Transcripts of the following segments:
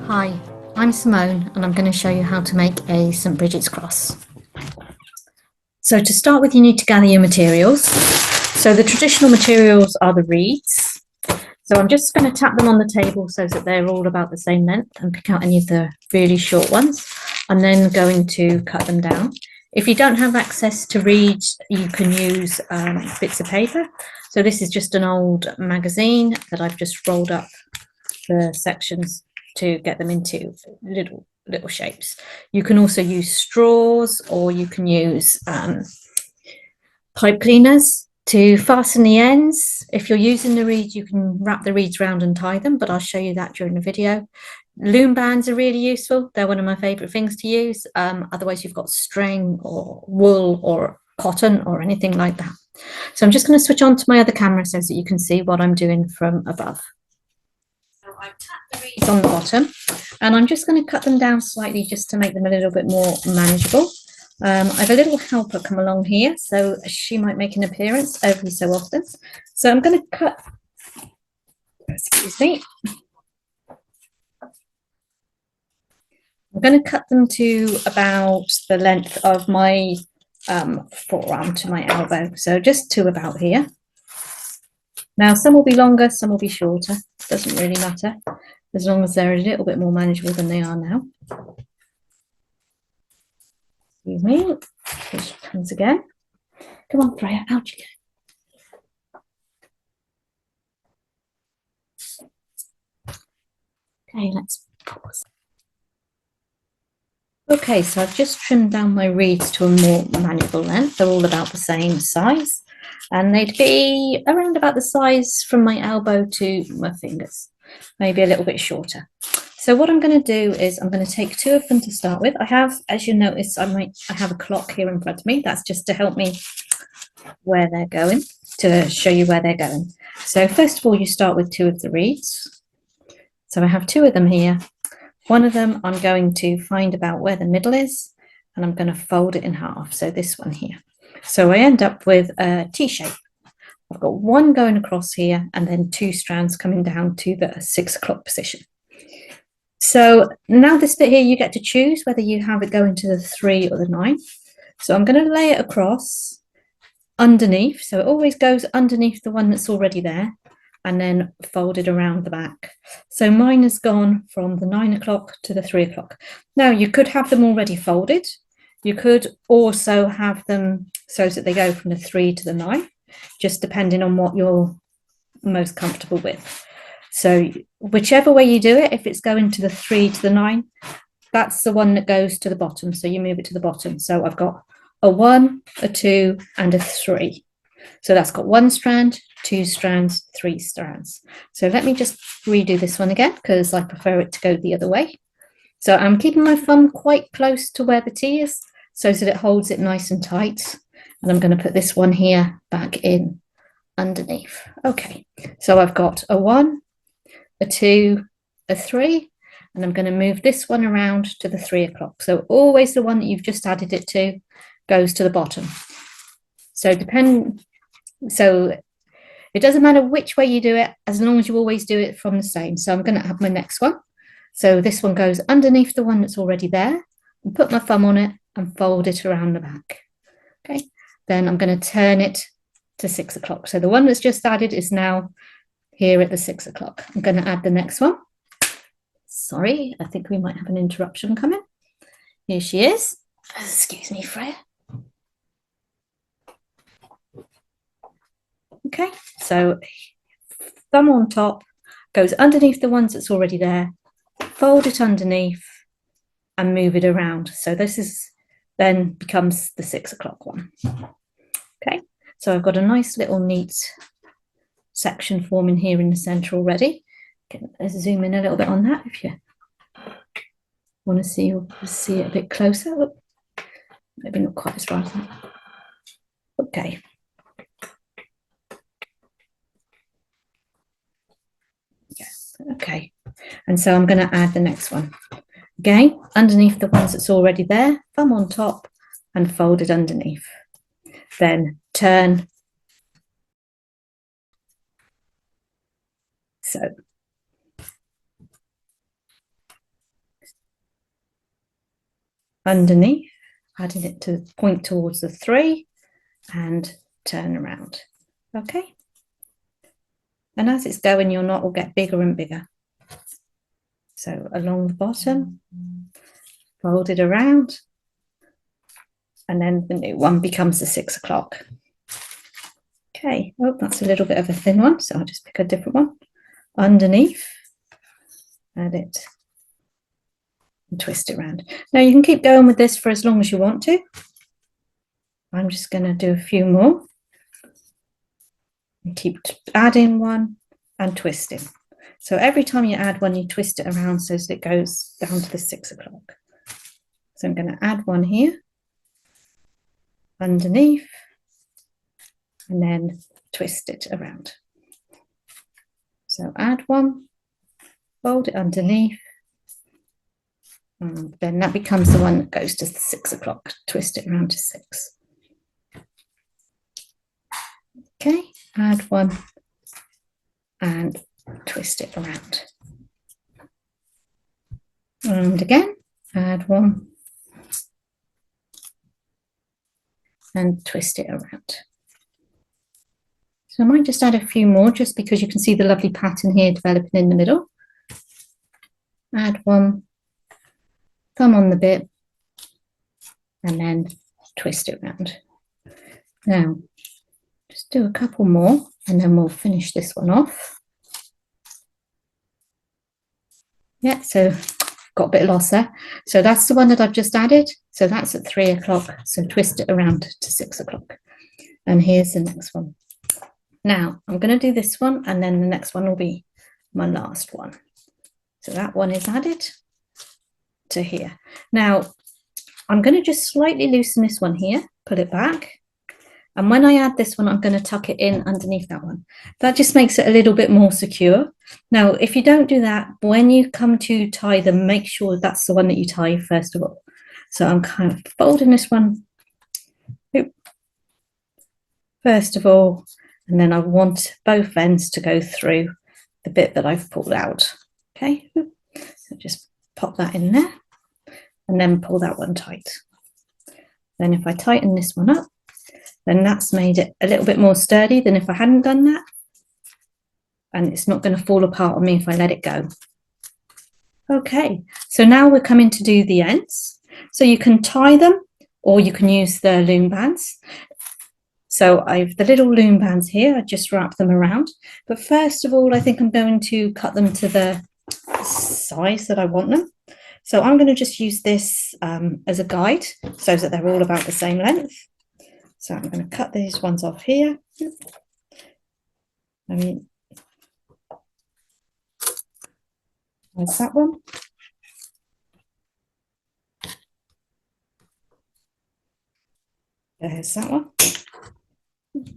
Hi, I'm Simone and I'm going to show you how to make a St Bridgets Cross. So to start with, you need to gather your materials. So the traditional materials are the reeds. So I'm just going to tap them on the table so that they're all about the same length and pick out any of the really short ones. I'm then going to cut them down. If you don't have access to reeds, you can use bits of paper. So this is just an old magazine that I've just rolled up the sections to get them into little shapes. You can also use straws, or you can use pipe cleaners to fasten the ends. If you're using the reeds, you can wrap the reeds around and tie them, but I'll show you that during the video. Loom bands are really useful. They're one of my favorite things to use. Otherwise, you've got string or wool or cotton or anything like that. So I'm just going to switch on to my other camera so that you can see what I'm doing from above. So I've tapped the reeds on the bottom, and I'm just going to cut them down slightly just to make them a little bit more manageable. I have a little helper come along here, so she might make an appearance every so often. So I'm going to cut, excuse me, I'm going to cut them to about the length of my forearm to my elbow, so just to about here. Now, some will be longer, some will be shorter, doesn't really matter, as long as they're a little bit more manageable than they are now. Excuse me, here she comes again. Come on, Freya, out you go. Okay, let's pause. Okay, so I've just trimmed down my reeds to a more manageable length. They're all about the same size, and they'd be around about the size from my elbow to my fingers, maybe a little bit shorter. So what I'm going to do is I'm going to take two of them to start with. I have, as you notice, I have a clock here in front of me. That's just to help me where they're going, to show you where they're going. So first of all, you start with two of the reeds. So I have two of them here. One of them I'm going to find about where the middle is, and I'm going to fold it in half. So this one here. So I end up with a T-shape. I've got one going across here and then two strands coming down to the 6 o'clock position. So now this bit here, you get to choose whether you have it go into the 3 or the 9. So I'm going to lay it across underneath. So it always goes underneath the one that's already there, and then fold it around the back. So mine has gone from the 9 o'clock to the 3 o'clock. Now you could have them already folded. You could also have them so that they go from the 3 to the 9, just depending on what you're most comfortable with. So whichever way you do it, if it's going to the 3 to the 9, that's the one that goes to the bottom. So you move it to the bottom. So I've got a 1, a 2, and a 3. So that's got 1 strand, 2 strands, 3 strands. So let me just redo this one again, because I prefer it to go the other way. So I'm keeping my thumb quite close to where the T is, so that it holds it nice and tight. And I'm going to put this one here back in underneath. Okay, so I've got a 1, a 2, a 3, and I'm going to move this one around to the 3 o'clock. So always the one that you've just added it to goes to the bottom. So it doesn't matter which way you do it, as long as you always do it from the same. So I'm going to have my next one. So this one goes underneath the one that's already there, and put my thumb on it and fold it around the back. Okay, then I'm going to turn it to 6 o'clock. So the one that's just added is now here at the 6 o'clock. I'm going to add the next one. Sorry, I think we might have an interruption coming. Here she is. Excuse me, Freya. Okay, so thumb on top, goes underneath the ones that's already there, fold it underneath and move it around. So this is then becomes the 6 o'clock one. Okay, so I've got a nice little neat section forming here in the center already. Let's zoom in a little bit on that if you want to see it a bit closer. Oh, maybe not quite as far as that. Okay. Okay, and so I'm going to add the next one. Again, underneath the ones that's already there, thumb on top and fold it underneath. Then turn. So underneath, adding it to point towards the 3 and turn around. Okay. And as it's going, your knot will get bigger and bigger. So along the bottom, fold it around, and then the new one becomes the 6 o'clock. Okay, oh, that's a little bit of a thin one, so I'll just pick a different one. Underneath, add it, and twist it around. Now you can keep going with this for as long as you want to. I'm just going to do a few more. And keep adding one and twisting. So every time you add one, you twist it around so that it goes down to the 6 o'clock. So I'm going to add one here, underneath, and then twist it around. So add one, fold it underneath, and then that becomes the one that goes to the 6 o'clock. Twist it around to 6. Okay, add one and twist it around. And again, add one and twist it around. So I might just add a few more just because you can see the lovely pattern here developing in the middle. Add one, thumb on the bit, and then twist it around. Now, just do a couple more and then we'll finish this one off. Yeah, so got a bit lost there. So that's the one that I've just added. So that's at 3 o'clock. So twist it around to 6 o'clock. And here's the next one. Now I'm going to do this one and then the next one will be my last one. So that one is added to here. Now I'm going to just slightly loosen this one here, put it back. And when I add this one, I'm going to tuck it in underneath that one. That just makes it a little bit more secure. Now, if you don't do that, when you come to tie them, make sure that's the one that you tie first of all. So I'm kind of folding this one first of all, and then I want both ends to go through the bit that I've pulled out. Okay, so just pop that in there and then pull that one tight. Then if I tighten this one up, then that's made it a little bit more sturdy than if I hadn't done that. And it's not going to fall apart on me if I let it go. Okay, so now we're coming to do the ends. So you can tie them or you can use the loom bands. So I've the little loom bands here, I just wrap them around. But first of all, I think I'm going to cut them to the size that I want them. So I'm going to just use this as a guide so that they're all about the same length. So I'm going to cut these ones off here. I mean, there's that one. There's that one. The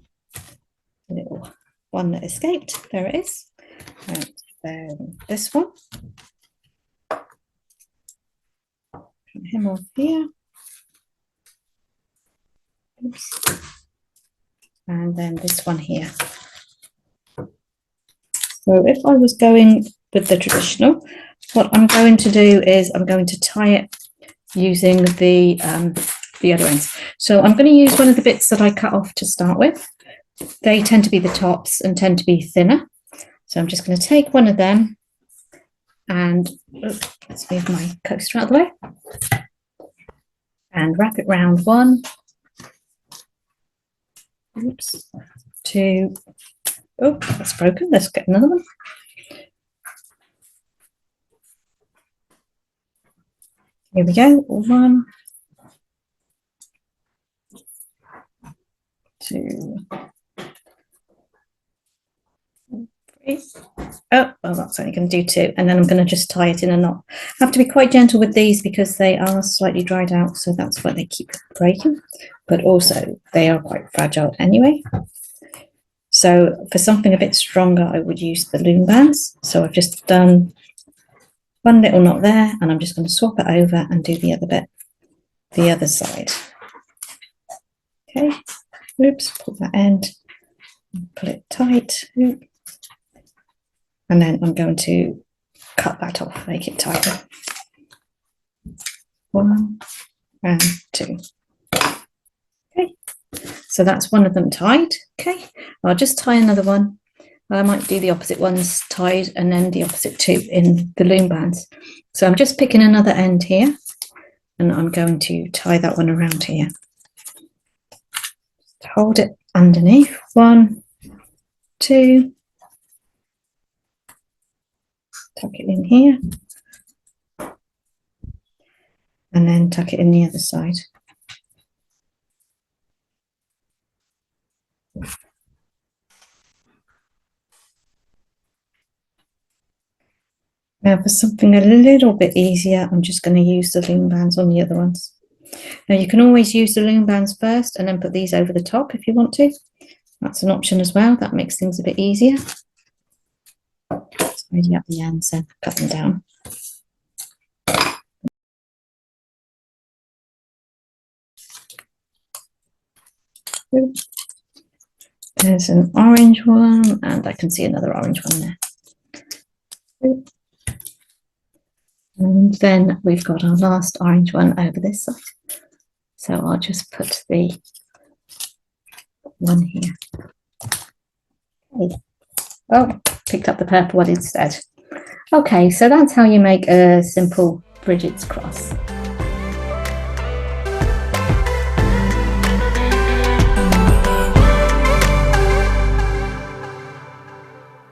little one that escaped. There it is. And then this one. Put him off here. Oops. And then this one here. So if I was going with the traditional, what I'm going to do is I'm going to tie it using the other ends. So I'm going to use one of the bits that I cut off to start with. They tend to be the tops and tend to be thinner. So I'm just going to take one of them and let's move my coaster out of the way and wrap it round one. Oops, two. Oh, that's broken. Let's get another one. Here we go. 1, 2, 3. Oh, well, that's only going to do 2. And then I'm going to just tie it in a knot. I have to be quite gentle with these because they are slightly dried out. So that's why they keep breaking. But also they are quite fragile anyway. So for something a bit stronger, I would use the loom bands. So I've just done one little knot there, and I'm just going to swap it over and do the other bit, the other side. Okay, oops, pull that end, pull it tight, and then I'm going to cut that off, make it tighter. 1, and 2. Okay, so that's one of them tied. Okay, I'll just tie another one. I might do the opposite ones tied and then the opposite 2 in the loom bands. So I'm just picking another end here, and I'm going to tie that one around here. Hold it underneath, 1, 2, tuck it in here, and then tuck it in the other side. Now for something a little bit easier, I'm just going to use the loom bands on the other ones. Now you can always use the loom bands first and then put these over the top if you want to. That's an option as well. That makes things a bit easier. It's really up the ends, so cut them down. There's an orange one, and I can see another orange one there. And then we've got our last orange one over this side. So I'll just put the one here. Okay. Oh, picked up the purple one instead. Okay, so that's how you make a simple Bridget's cross.